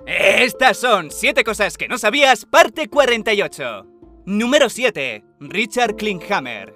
Estas son 7 cosas que no sabías, parte 48. Número 7. Richard Klinghammer.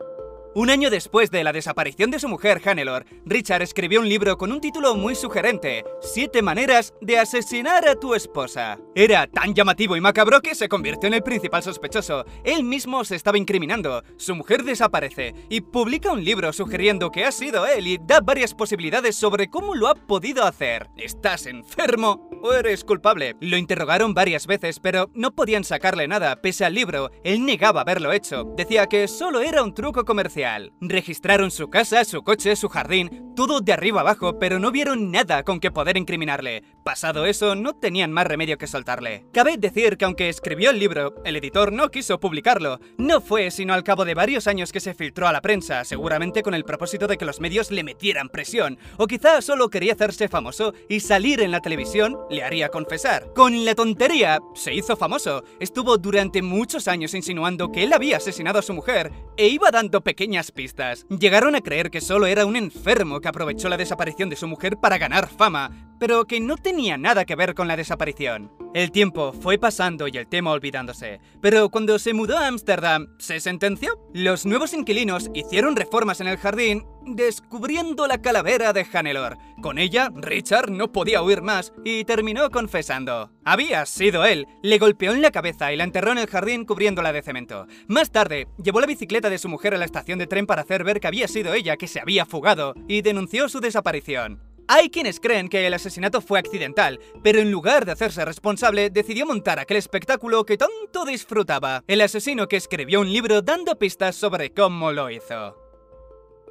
Un año después de la desaparición de su mujer Hannelore, Richard escribió un libro con un título muy sugerente: 7 maneras de asesinar a tu esposa. Era tan llamativo y macabro que se convirtió en el principal sospechoso. Él mismo se estaba incriminando. Su mujer desaparece y publica un libro sugiriendo que ha sido él y da varias posibilidades sobre cómo lo ha podido hacer. ¿Estás enfermo o eres culpable? Lo interrogaron varias veces, pero no podían sacarle nada. Pese al libro, él negaba haberlo hecho. Decía que solo era un truco comercial. Registraron su casa, su coche, su jardín, todo de arriba abajo, pero no vieron nada con que poder incriminarle. Pasado eso, no tenían más remedio que soltarle. Cabe decir que aunque escribió el libro, el editor no quiso publicarlo. No fue sino al cabo de varios años que se filtró a la prensa, seguramente con el propósito de que los medios le metieran presión, o quizá solo quería hacerse famoso y salir en la televisión le haría confesar. Con la tontería se hizo famoso. Estuvo durante muchos años insinuando que él había asesinado a su mujer e iba dando pequeñas pistas. Llegaron a creer que solo era un enfermo que aprovechó la desaparición de su mujer para ganar fama, pero que no tenía nada que ver con la desaparición. El tiempo fue pasando y el tema olvidándose, pero cuando se mudó a Ámsterdam, se sentenció. Los nuevos inquilinos hicieron reformas en el jardín, descubriendo la calavera de Hannelore. Con ella, Richard no podía huir más y terminó confesando. Había sido él. Le golpeó en la cabeza y la enterró en el jardín cubriéndola de cemento. Más tarde, llevó la bicicleta de su mujer a la estación de tren para hacer ver que había sido ella que se había fugado y denunció su desaparición. Hay quienes creen que el asesinato fue accidental, pero en lugar de hacerse responsable, decidió montar aquel espectáculo que tanto disfrutaba. El asesino que escribió un libro dando pistas sobre cómo lo hizo.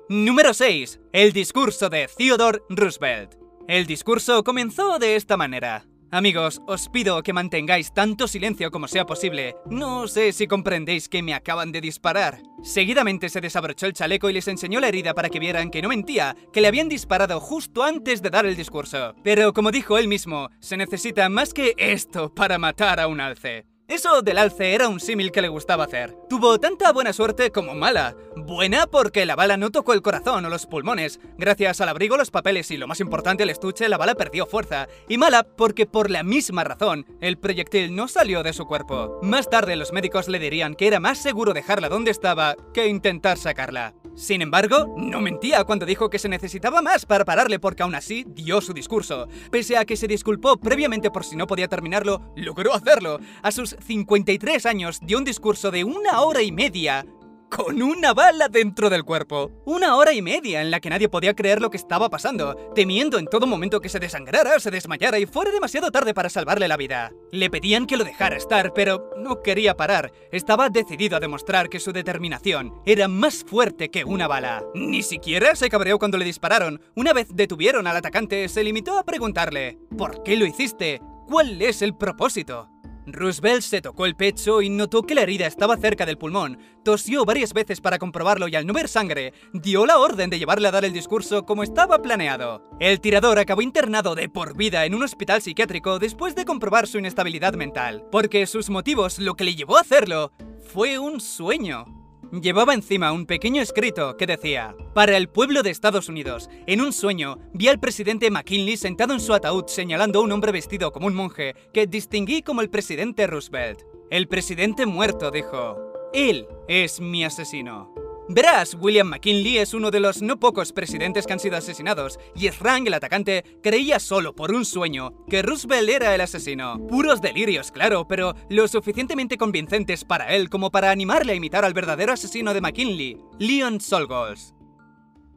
Número 6. El discurso de Theodore Roosevelt. El discurso comenzó de esta manera. Amigos, os pido que mantengáis tanto silencio como sea posible. No sé si comprendéis que me acaban de disparar. Seguidamente se desabrochó el chaleco y les enseñó la herida para que vieran que no mentía, que le habían disparado justo antes de dar el discurso. Pero como dijo él mismo, se necesita más que esto para matar a un alce. Eso del alce era un símil que le gustaba hacer. Tuvo tanta buena suerte como mala. Buena porque la bala no tocó el corazón o los pulmones. Gracias al abrigo, los papeles y, lo más importante, el estuche, la bala perdió fuerza. Y mala porque por la misma razón, el proyectil no salió de su cuerpo. Más tarde los médicos le dirían que era más seguro dejarla donde estaba que intentar sacarla. Sin embargo, no mentía cuando dijo que se necesitaba más para pararle, porque aún así dio su discurso. Pese a que se disculpó previamente por si no podía terminarlo, logró hacerlo. A sus 53 años dio un discurso de 1 hora y media con una bala dentro del cuerpo. 1 hora y media en la que nadie podía creer lo que estaba pasando, temiendo en todo momento que se desangrara, se desmayara y fuera demasiado tarde para salvarle la vida. Le pedían que lo dejara estar, pero no quería parar. Estaba decidido a demostrar que su determinación era más fuerte que una bala. Ni siquiera se cabreó cuando le dispararon. Una vez detuvieron al atacante, se limitó a preguntarle: ¿por qué lo hiciste? ¿Cuál es el propósito? Roosevelt se tocó el pecho y notó que la herida estaba cerca del pulmón. Tosió varias veces para comprobarlo y al no ver sangre, dio la orden de llevarle a dar el discurso como estaba planeado. El tirador acabó internado de por vida en un hospital psiquiátrico después de comprobar su inestabilidad mental, porque sus motivos, lo que le llevó a hacerlo, fue un sueño. Llevaba encima un pequeño escrito que decía: para el pueblo de Estados Unidos, en un sueño, vi al presidente McKinley sentado en su ataúd señalando a un hombre vestido como un monje que distinguí como el presidente Roosevelt. El presidente muerto dijo: él es mi asesino. Verás, William McKinley es uno de los no pocos presidentes que han sido asesinados, y Srang, el atacante, creía solo por un sueño que Roosevelt era el asesino. Puros delirios, claro, pero lo suficientemente convincentes para él como para animarle a imitar al verdadero asesino de McKinley, Leon Czolgosz.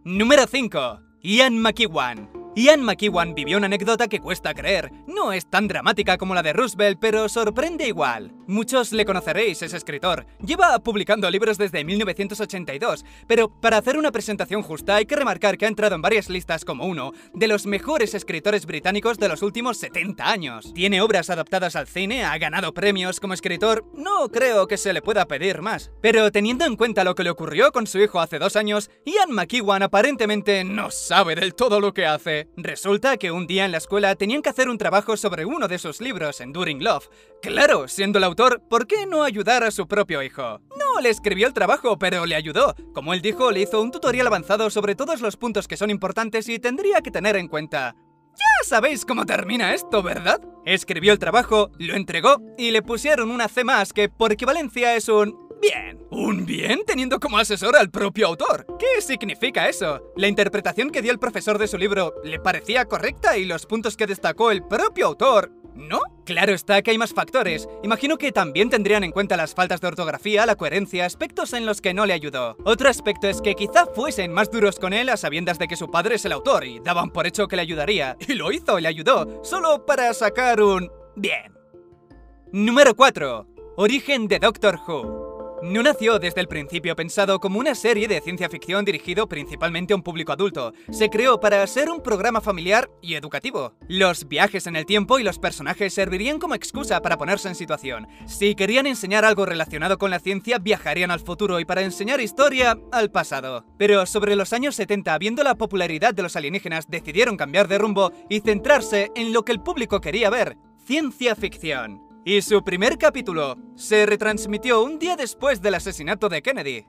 Número 5. Ian McEwan. Ian McEwan vivió una anécdota que cuesta creer. No es tan dramática como la de Roosevelt, pero sorprende igual. Muchos le conoceréis, es escritor. Lleva publicando libros desde 1982, pero para hacer una presentación justa hay que remarcar que ha entrado en varias listas como uno de los mejores escritores británicos de los últimos 70 años. Tiene obras adaptadas al cine, ha ganado premios como escritor, no creo que se le pueda pedir más. Pero teniendo en cuenta lo que le ocurrió con su hijo hace 2 años, Ian McEwan aparentemente no sabe del todo lo que hace. Resulta que un día en la escuela tenían que hacer un trabajo sobre uno de sus libros, Enduring Love. Claro, siendo el autor, ¿por qué no ayudar a su propio hijo? No le escribió el trabajo, pero le ayudó. Como él dijo, le hizo un tutorial avanzado sobre todos los puntos que son importantes y tendría que tener en cuenta. Ya sabéis cómo termina esto, ¿verdad? Escribió el trabajo, lo entregó y le pusieron una C+, que por equivalencia es un bien. ¿Un bien teniendo como asesor al propio autor? ¿Qué significa eso? La interpretación que dio el profesor de su libro le parecía correcta y los puntos que destacó el propio autor, ¿no? Claro está que hay más factores. Imagino que también tendrían en cuenta las faltas de ortografía, la coherencia, aspectos en los que no le ayudó. Otro aspecto es que quizá fuesen más duros con él a sabiendas de que su padre es el autor y daban por hecho que le ayudaría. Y lo hizo, le ayudó, solo para sacar un bien. Número 4. Origen de Doctor Who. No nació desde el principio pensado como una serie de ciencia ficción dirigido principalmente a un público adulto. Se creó para ser un programa familiar y educativo. Los viajes en el tiempo y los personajes servirían como excusa para ponerse en situación. Si querían enseñar algo relacionado con la ciencia, viajarían al futuro y para enseñar historia, al pasado. Pero sobre los años 70, viendo la popularidad de los alienígenas, decidieron cambiar de rumbo y centrarse en lo que el público quería ver: ciencia ficción. Y su primer capítulo se retransmitió un día después del asesinato de Kennedy.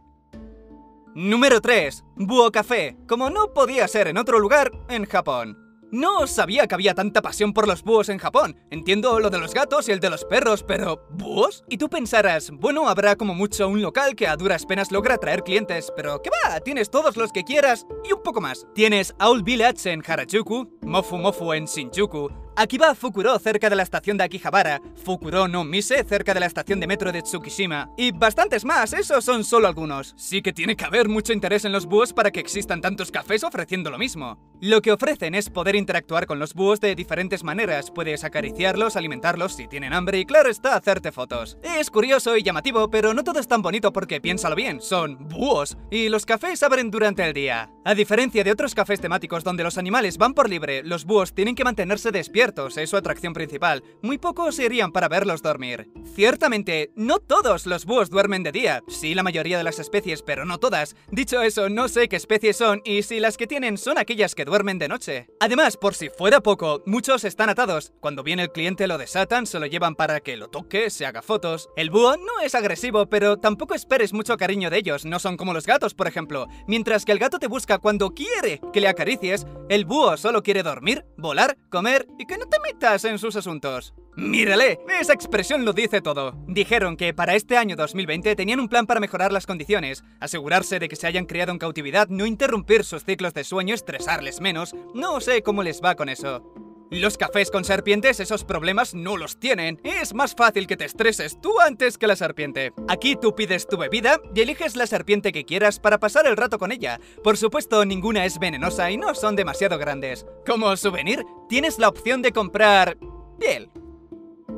Número 3. Búho Café, como no podía ser en otro lugar, en Japón. No sabía que había tanta pasión por los búhos en Japón. Entiendo lo de los gatos y el de los perros, pero ¿búhos? Y tú pensarás, bueno, habrá como mucho un local que a duras penas logra atraer clientes, pero ¿qué va? Tienes todos los que quieras y un poco más. Tienes Owl Village en Harajuku, Mofu Mofu en Shinjuku, Akiba Fukuro cerca de la estación de Akihabara, Fukuro no Mise cerca de la estación de metro de Tsukishima, y bastantes más, esos son solo algunos. Sí que tiene que haber mucho interés en los búhos para que existan tantos cafés ofreciendo lo mismo. Lo que ofrecen es poder interactuar con los búhos de diferentes maneras, puedes acariciarlos, alimentarlos si tienen hambre y claro está hacerte fotos. Es curioso y llamativo, pero no todo es tan bonito porque piénsalo bien, son búhos, y los cafés abren durante el día. A diferencia de otros cafés temáticos donde los animales van por libre, los búhos tienen que mantenerse despiertos, es su atracción principal. Muy pocos irían para verlos dormir. Ciertamente, no todos los búhos duermen de día. Sí, la mayoría de las especies, pero no todas. Dicho eso, no sé qué especies son y si las que tienen son aquellas que duermen de noche. Además, por si fuera poco, muchos están atados. Cuando viene el cliente lo desatan, se lo llevan para que lo toque, se haga fotos. El búho no es agresivo, pero tampoco esperes mucho cariño de ellos. No son como los gatos, por ejemplo. Mientras que el gato te busca cuando quiere que le acaricies, el búho solo quiere dormir, volar, comer y que no te metas en sus asuntos. ¡Mírale! Esa expresión lo dice todo. Dijeron que para este año 2020 tenían un plan para mejorar las condiciones, asegurarse de que se hayan criado en cautividad, no interrumpir sus ciclos de sueño, estresarles menos. No sé cómo les va con eso. Los cafés con serpientes esos problemas no los tienen. Es más fácil que te estreses tú antes que la serpiente. Aquí tú pides tu bebida y eliges la serpiente que quieras para pasar el rato con ella. Por supuesto, ninguna es venenosa y no son demasiado grandes. Como souvenir, tienes la opción de comprar piel.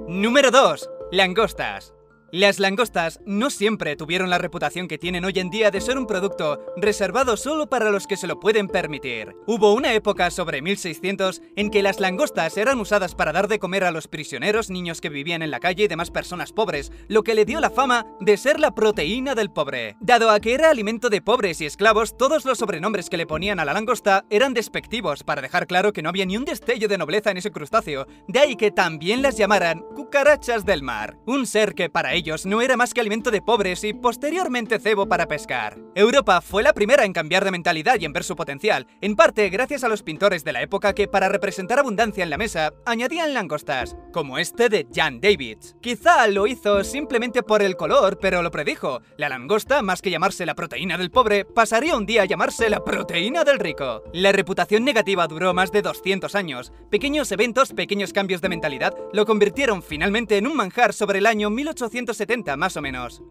Número 2. Langostas. Las langostas no siempre tuvieron la reputación que tienen hoy en día de ser un producto reservado solo para los que se lo pueden permitir. Hubo una época sobre 1600 en que las langostas eran usadas para dar de comer a los prisioneros, niños que vivían en la calle y demás personas pobres, lo que le dio la fama de ser la proteína del pobre. Dado a que era alimento de pobres y esclavos, todos los sobrenombres que le ponían a la langosta eran despectivos para dejar claro que no había ni un destello de nobleza en ese crustáceo, de ahí que también las llamaran cucarachas del mar, un ser que para ellos no era más que alimento de pobres y posteriormente cebo para pescar. Europa fue la primera en cambiar de mentalidad y en ver su potencial, en parte gracias a los pintores de la época que para representar abundancia en la mesa añadían langostas, como este de Jan Davids. Quizá lo hizo simplemente por el color, pero lo predijo. La langosta, más que llamarse la proteína del pobre, pasaría un día a llamarse la proteína del rico. La reputación negativa duró más de 200 años. Pequeños eventos, pequeños cambios de mentalidad, lo convirtieron finalmente en un manjar sobre el año 1870 más o menos.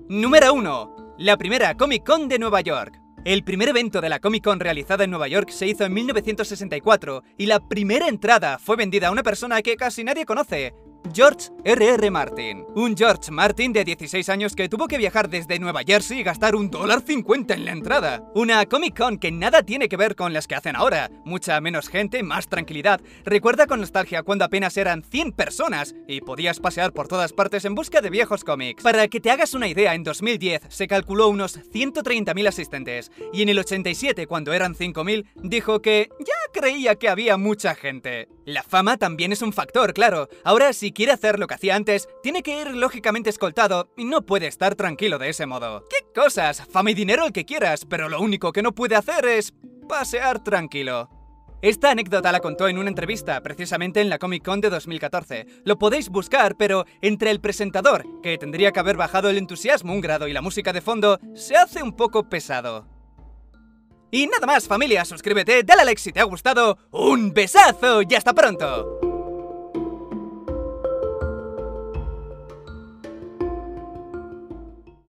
Número 1. La primera Comic Con de Nueva York. El primer evento de la Comic Con realizada en Nueva York se hizo en 1964 y la primera entrada fue vendida a una persona que casi nadie conoce, George R.R. Martin. Un George Martin de 16 años que tuvo que viajar desde Nueva Jersey y gastar $1.50 en la entrada. Una Comic Con que nada tiene que ver con las que hacen ahora. Mucha menos gente, más tranquilidad. Recuerda con nostalgia cuando apenas eran 100 personas y podías pasear por todas partes en busca de viejos cómics. Para que te hagas una idea, en 2010 se calculó unos 130.000 asistentes y en el 87, cuando eran 5.000, dijo que ya creía que había mucha gente. La fama también es un factor, claro. Ahora, si quiere hacer lo que hacía antes, tiene que ir lógicamente escoltado y no puede estar tranquilo de ese modo. ¿Qué cosas? Fama y dinero el que quieras, pero lo único que no puede hacer es pasear tranquilo. Esta anécdota la contó en una entrevista, precisamente en la Comic Con de 2014. Lo podéis buscar, pero entre el presentador, que tendría que haber bajado el entusiasmo un grado, y la música de fondo, se hace un poco pesado. Y nada más, familia, suscríbete, dale a like si te ha gustado, ¡un besazo y hasta pronto!